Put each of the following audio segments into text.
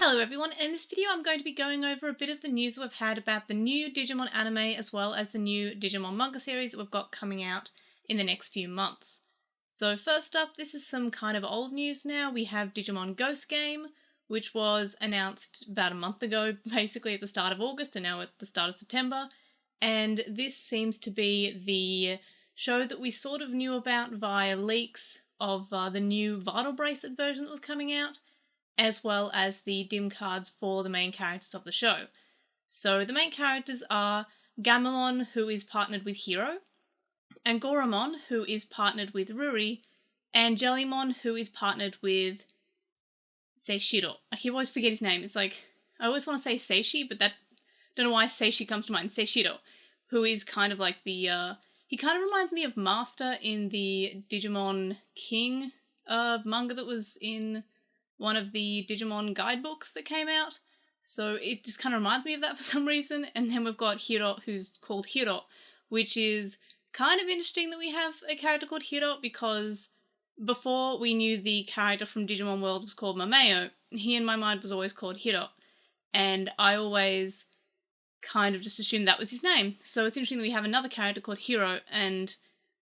Hello everyone, in this video I'm going to be going over a bit of the news we've had about the new Digimon anime as well as the new Digimon manga series that we've got coming out in the next few months. So first up, this is some kind of old news now. We have Digimon Ghost Game, which was announced about a month ago, basically at the start of August and now at the start of September. And this seems to be the show that we sort of knew about via leaks of the new Vital Bracelet version that was coming out, as well as the dim cards for the main characters of the show. So the main characters are Gamamon, who is partnered with Hiro, and Goramon, who is partnered with Ruri, and Jellymon, who is partnered with Seishiro. I always forget his name. It's like, I always want to say Seishi, but don't know why Seishi comes to mind. Seishiro, who is kind of like the, he kind of reminds me of Master in the Digimon King manga that was in one of the Digimon guidebooks that came out. So it just kind of reminds me of that for some reason. And then we've got Hiro, who's called Hiro, which is kind of interesting that we have a character called Hiro, because before we knew the character from Digimon World was called Mameo, he in my mind was always called Hiro. And I always kind of just assumed that was his name. So it's interesting that we have another character called Hiro, and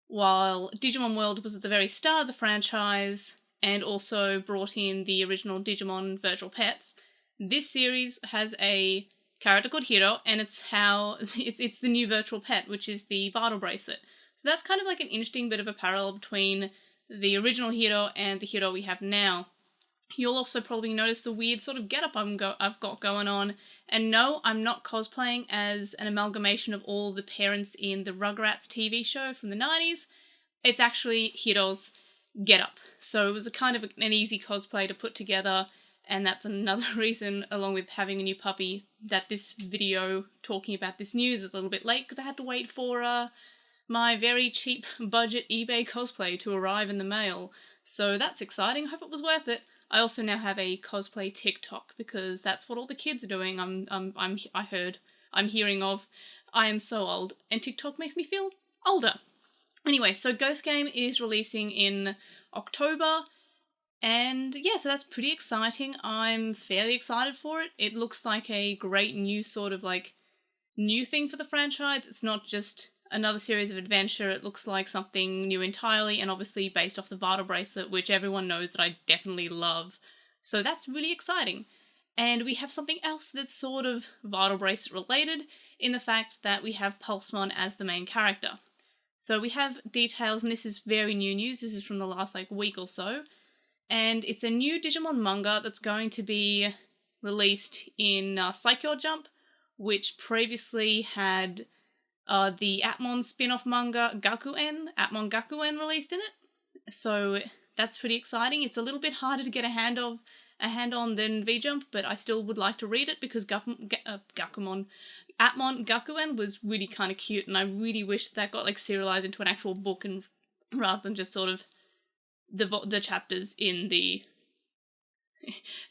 while Digimon World was at the very start of the franchise and also brought in the original Digimon virtual pets, this series has a character called Hiro, and it's the new virtual pet, which is the Vital Bracelet. So that's kind of like an interesting bit of a parallel between the original Hiro and the Hiro we have now. You'll also probably notice the weird sort of getup I've got going on. And no, I'm not cosplaying as an amalgamation of all the parents in the Rugrats TV show from the 90s. It's actually Hiro's getup. So it was a kind of an easy cosplay to put together, and that's another reason, along with having a new puppy, that this video talking about this news is a little bit late, because I had to wait for my very cheap budget eBay cosplay to arrive in the mail. So that's exciting. I hope it was worth it. I also now have a cosplay TikTok, because that's what all the kids are doing. I'm hearing of. I am so old, and TikTok makes me feel older. Anyway, so Ghost Game is releasing in October, and yeah, so that's pretty exciting. I'm fairly excited for it. It looks like a great new sort of like new thing for the franchise. It's not just another series of adventure. It looks like something new entirely, and obviously based off the Vital Bracelet, which everyone knows that I definitely love. So that's really exciting. And we have something else that's sort of Vital Bracelet related, in the fact that we have Pulsemon as the main character. So we have details, and this is very new news. This is from the last week or so. And it's a new Digimon manga that's going to be released in Saikyo Jump, which previously had the Atmon spin-off manga Atmon Gakuen released in it. So that's pretty exciting. It's a little bit harder to get a hand on than V-Jump, but I still would like to read it, because Atmon Gakuen was really kind of cute, and I really wish that got serialized into an actual book, and rather than just sort of the chapters in the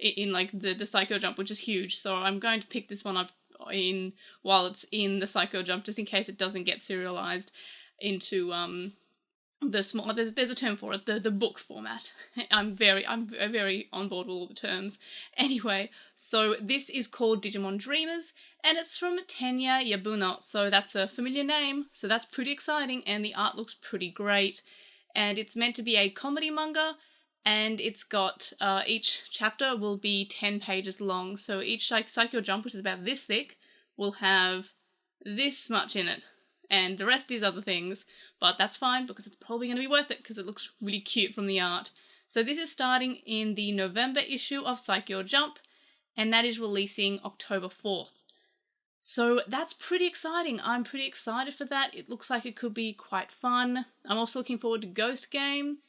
Saikyo Jump, which is huge. So I'm going to pick this one up while it's in the Saikyo Jump, just in case it doesn't get serialized into the small. There's a term for it, the book format. I'm very on board with all the terms. Anyway, so this is called Digimon Dreamers, and it's from Tenya Yabuno. So that's a familiar name. So that's pretty exciting, and the art looks pretty great. And it's meant to be a comedy manga, and it's got each chapter will be 10 pages long. So each Saikyo Jump, which is about this thick, will have this much in it, and the rest is other things, but that's fine, because it's probably going to be worth it, because it looks really cute from the art. So this is starting in the November issue of Saikyo Jump, and that is releasing October 4th. So that's pretty exciting. I'm pretty excited for that. It looks like it could be quite fun. I'm also looking forward to Ghost Game.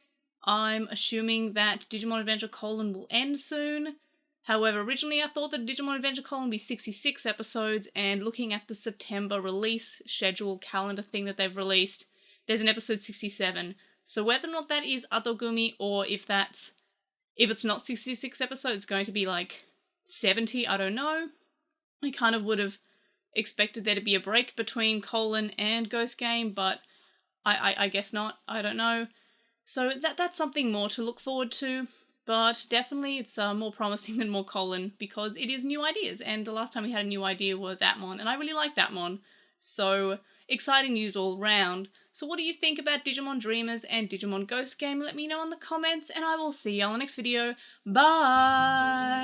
I'm assuming that Digimon Adventure : will end soon. However, originally I thought that Digimon Adventure : would be 66 episodes, and looking at the September release schedule calendar thing that they've released, there's an episode 67. So whether or not that is Adogumi, or if it's not 66 episodes, it's going to be 70, I don't know. I kind of would have expected there to be a break between Colon and Ghost Game, but I guess not. I don't know. So that's something more to look forward to. but definitely it's more promising than Morcolin because it is new ideas, and the last time we had a new idea was Atmon, and I really liked Atmon, so exciting news all round. So what do you think about Digimon Dreamers and Digimon Ghost Game? Let me know in the comments, and I will see you all in the next video. Bye!